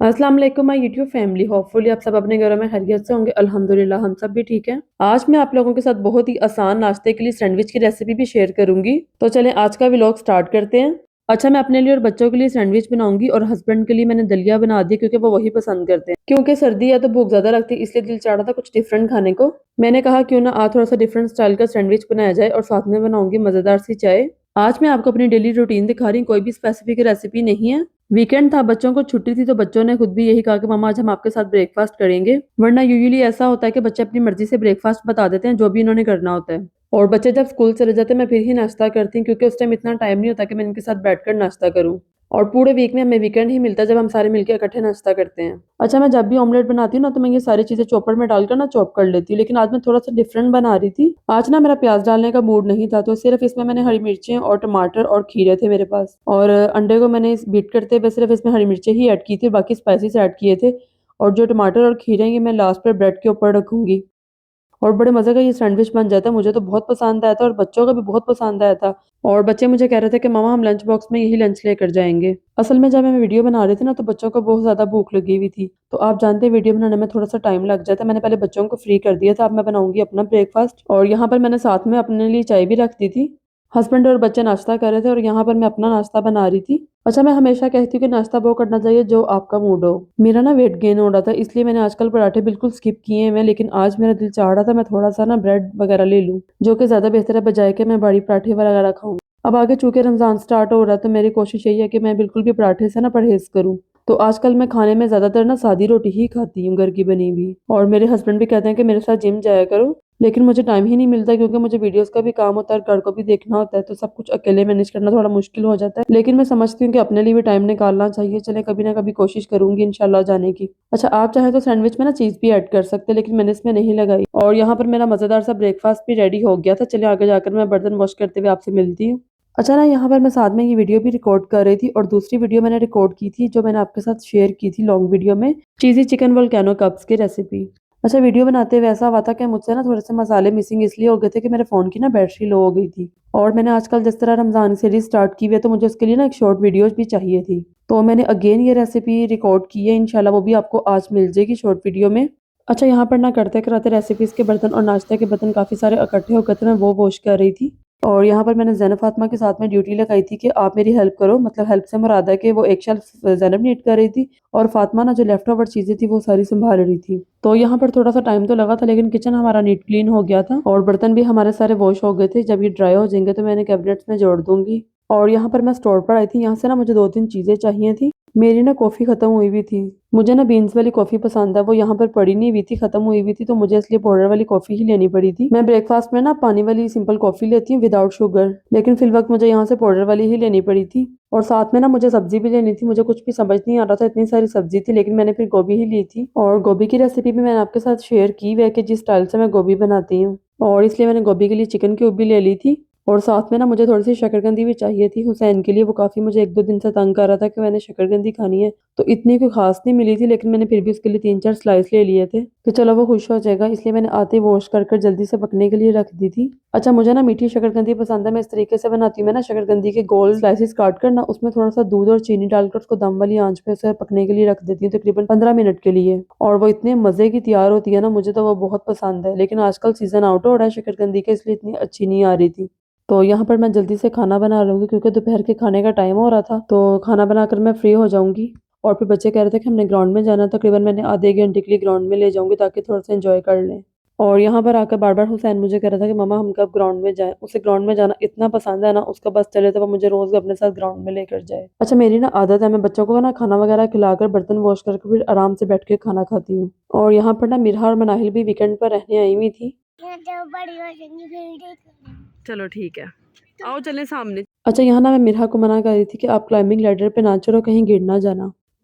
अस्सलाम वालेकुम my YouTube family. Hopefully आप सब अपने घरों में खैरियत से होंगे। अल्हम्दुलिल्लाह हम सब भी ठीक हैं। आज मैं आप लोगों के साथ बहुत ही आसान नाश्ते के लिए सैंडविच की रेसिपी भी शेयर करूंगी। तो चलें आज का व्लॉग स्टार्ट करते हैं। अच्छा, मैं अपने लिए और बच्चों के लिए सैंडविच बनाऊंगी और हस्बैंड के लिए मैंने दलिया बना दिया क्योंकि वो वही पसंद करते हैं। क्योंकि सर्दी है तो भूख ज्यादा लगती है, इसलिए दिल चाह रहा था कुछ डिफरेंट खाने को। मैंने कहा क्यों ना आज थोड़ा सा डिफरेंट स्टाइल का सैंडविच बनाया जाए और साथ में बनाऊंगी मजेदार सी चाय। आज मैं आपको अपनी डेली रूटीन दिखा रही हूँ, कोई भी स्पेसिफिक रेसिपी नहीं है। वीकेंड था, बच्चों को छुट्टी थी तो बच्चों ने खुद भी यही कहा कि मामा आज हम आपके साथ ब्रेकफास्ट करेंगे। वरना यूजुअली ऐसा होता है कि बच्चे अपनी मर्जी से ब्रेकफास्ट बता देते हैं जो भी इन्होंने करना होता है। और बच्चे जब स्कूल चले जाते हैं मैं फिर ही नाश्ता करती हूँ क्योंकि उस टाइम इतना टाइम नहीं होता कि मैं इनके साथ बैठकर नाश्ता करूँ। और पूरे वीक में हमें वीकेंड ही मिलता है जब हम सारे मिलकर इकट्ठे नाश्ता करते हैं। अच्छा, मैं जब भी ऑमलेट बनाती हूँ ना तो मैं ये सारी चीजें चॉपर में डालकर ना चॉप कर लेती हूँ, लेकिन आज मैं थोड़ा सा डिफरेंट बना रही थी। आज ना मेरा प्याज डालने का मूड नहीं था तो सिर्फ इसमें मैंने हरी मिर्चें और टमाटर और खीरे थे मेरे पास, और अंडे को मैंने इस बीट करते हुए सिर्फ इसमें हरी मिर्चें ही ऐड की थी, बाकी स्पाइसेस ऐड किए थे। और जो टमाटर और खीरे हैं ये मैं लास्ट पर ब्रेड के ऊपर रखूंगी और बड़े मजे का ये सैंडविच बन जाता है। मुझे तो बहुत पसंद आया था और बच्चों का भी बहुत पसंद आया था। और बच्चे मुझे कह रहे थे कि मामा हम लंच बॉक्स में यही लंच लेकर जाएंगे। असल में जब मैं वीडियो बना रही थी ना तो बच्चों को बहुत ज्यादा भूख लगी हुई थी। तो आप जानते हैं वीडियो बनाने में थोड़ा सा टाइम लग जाता है। मैंने पहले बच्चों को फ्री कर दिया था, अब मैं बनाऊंगी अपना ब्रेकफास्ट। और यहाँ पर मैंने साथ में अपने लिए चाय भी रख दी थी। हस्बैंड और बच्चे नाश्ता कर रहे थे और यहाँ पर मैं अपना नाश्ता बना रही थी। अच्छा, मैं हमेशा कहती हूँ कि नाश्ता वो करना चाहिए जो आपका मूड हो। मेरा ना वेट गेन हो रहा था इसलिए मैंने आजकल पराठे बिल्कुल स्किप किए हैं मैं, लेकिन आज मेरा दिल चाह रहा था मैं थोड़ा सा ना ब्रेड वगैरह ले लूँ, जो कि ज्यादा बेहतर है बजाय कि मैं बड़ी पराठे वगैरह खाऊं। अब आगे चूंकि रमजान स्टार्ट हो रहा है तो मेरी कोशिश यही है कि मैं बिल्कुल भी पराठे से ना परहेज करूँ। तो आजकल मैं खाने में ज्यादातर ना सादी रोटी ही खाती हूँ, घर की बनी हुई। और मेरे हस्बैंड भी कहते हैं कि मेरे साथ जिम जाया करो, लेकिन मुझे टाइम ही नहीं मिलता क्योंकि मुझे वीडियोस का भी काम होता है, घर को भी देखना होता है, तो सब कुछ अकेले मैनेज करना थोड़ा मुश्किल हो जाता है। लेकिन मैं समझती हूँ कि अपने लिए भी टाइम निकालना चाहिए। चले कभी ना कभी कोशिश करूंगी इंशाल्लाह जाने की। अच्छा, आप चाहे तो सैंडविच में ना चीज भी ऐड कर सकते हैं, लेकिन मैंने इसमें नहीं लगाई। और यहाँ पर मेरा मजेदार सा ब्रेकफास्ट भी रेडी हो गया था। चलिए आगे जाकर मैं बर्तन वॉश करते हुए आपसे मिलती हूँ। अच्छा ना, यहाँ पर मैं साथ में ये वीडियो भी रिकॉर्ड कर रही थी और दूसरी वीडियो मैंने रिकॉर्ड की थी जो मैंने आपके साथ शेयर की थी लॉन्ग वीडियो में, चीज़ी चिकन वोल्केनो कप्स की रेसिपी। अच्छा, वीडियो बनाते हुए ऐसा हुआ था कि मुझसे ना थोड़े से मसाले मिसिंग इसलिए हो गए थे कि मेरे फ़ोन की ना बैटरी लो हो गई थी। और मैंने आजकल जिस तरह रमज़ान सीरीज स्टार्ट की हुई है तो मुझे उसके लिए ना एक शॉर्ट वीडियोज भी चाहिए थी। तो मैंने अगेन ये रेसिपी रिकॉर्ड की है, इंशाल्लाह वो भी आपको आज मिल जाएगी शॉर्ट वीडियो में। अच्छा, यहाँ पर ना करते कराते रेसिपीज़ के बर्तन और नाश्ते के बर्तन काफ़ी सारे इकट्ठे हो गए थे, मैं वो वॉश कर रही थी। और यहाँ पर मैंने ज़ैनब फातिमा के साथ में ड्यूटी लगाई थी कि आप मेरी हेल्प करो, मतलब हेल्प से मुराद है कि वो एक शेल्फ ज़ैनब नीट कर रही थी और फातिमा ना जो लेफ्ट ओवर चीज़ें थी वो सारी संभाल रही थी। तो यहाँ पर थोड़ा सा टाइम तो लगा था, लेकिन किचन हमारा नीट क्लीन हो गया था और बर्तन भी हमारे सारे वॉश हो गए थे। जब ये ड्राई हो जाएंगे तो मैंने कैबिनेट्स में जोड़ दूंगी। और यहाँ पर मैं स्टोर पर आई थी, यहाँ से ना मुझे 2-3 चीज़ें चाहिए थी। मेरी ना कॉफ़ी ख़त्म हुई हुई थी। मुझे ना बीन्स वाली कॉफ़ी पसंद है, वो यहाँ पर पड़ी नहीं हुई थी, ख़त्म हुई हुई थी, तो मुझे इसलिए पाउडर वाली कॉफ़ी ही लेनी पड़ी थी। मैं ब्रेकफास्ट में ना पानी वाली सिंपल कॉफ़ी लेती हूँ विदाउट शुगर, लेकिन फिल वक्त मुझे यहाँ से पाउडर वाली ही लेनी पड़ी थी। और साथ में ना मुझे सब्जी भी लेनी थी। मुझे कुछ भी समझ नहीं आ रहा था, इतनी सारी सब्जी थी, लेकिन मैंने फिर गोभी ही ली थी। और गोभी की रेसिपी भी मैंने आपके साथ शेयर की हुई है कि जिस स्टाइल से मैं गोभी बनाती हूँ, और इसलिए मैंने गोभी के लिए चिकन क्यूब भी ले ली थी। और साथ में ना मुझे थोड़ी सी शकरकंदी भी चाहिए थी हुसैन के लिए, वो काफ़ी मुझे 1-2 दिन से तंग कर रहा था कि मैंने शकरकंदी खानी है। तो इतनी कोई खास नहीं मिली थी, लेकिन मैंने फिर भी उसके लिए 3-4 स्लाइस ले लिए थे कि चलो वो खुश हो जाएगा, इसलिए मैंने आते ही वॉश कर कर जल्दी से पकने के लिए रख दी थी। अच्छा, मुझे ना मीठी शकरकंदी पसंद है, मैं इस तरीके से बनाती हूँ। मैं ना शकरकंदी के गोल स्लाइसेस काट कर ना उसमें थोड़ा सा दूध और चीनी डालकर उसको दम वाली आंच पे उसे पकने के लिए रख देती हूँ तकरीबन 15 मिनट के लिए, और वो इतने मजे की तैयार होती है ना, मुझे तो वो बहुत पसंद है। लेकिन आजकल सीजन आउट हो रहा है शकरकंदी का, इसलिए इतनी अच्छी नहीं आ रही थी। तो यहाँ पर मैं जल्दी से खाना बना लूंगी क्योंकि दोपहर के खाने का टाइम हो रहा था, तो खाना बनाकर मैं फ्री हो जाऊंगी। और फिर बच्चे कह रहे थे कि हमने ग्राउंड में जाना, तकरीबन मैंने आधे घंटे के लिए ग्राउंड में ले जाऊंगी ताकि थोड़ा सा एंजॉय कर लें। और यहाँ पर आकर बार बार हुसैन मुझे कह रहा था कि मामा हम कब ग्राउंड में जाएं। उसे ग्राउंड में जाना इतना पसंद है ना, उसका बस चले तो वो मुझे रोज अपने साथ ग्राउंड में लेकर जाए। अच्छा, मेरी ना आदत है, मैं बच्चों को ना खाना वगैरह खिलाकर बर्तन वॉश करके फिर आराम से बैठ के खाना खाती हूँ। और यहाँ पर ना मिरहा और मनाहिल भी वीकेंड पर रहने आई हुई थी। चलो ठीक है, आओ चलें सामने। अच्छा, यहाँ ना मैं मिरहा को मना कर रही थी कि आप क्लाइंबिंग लैडर पे ना चढ़ो, कहीं गिर ना जाना।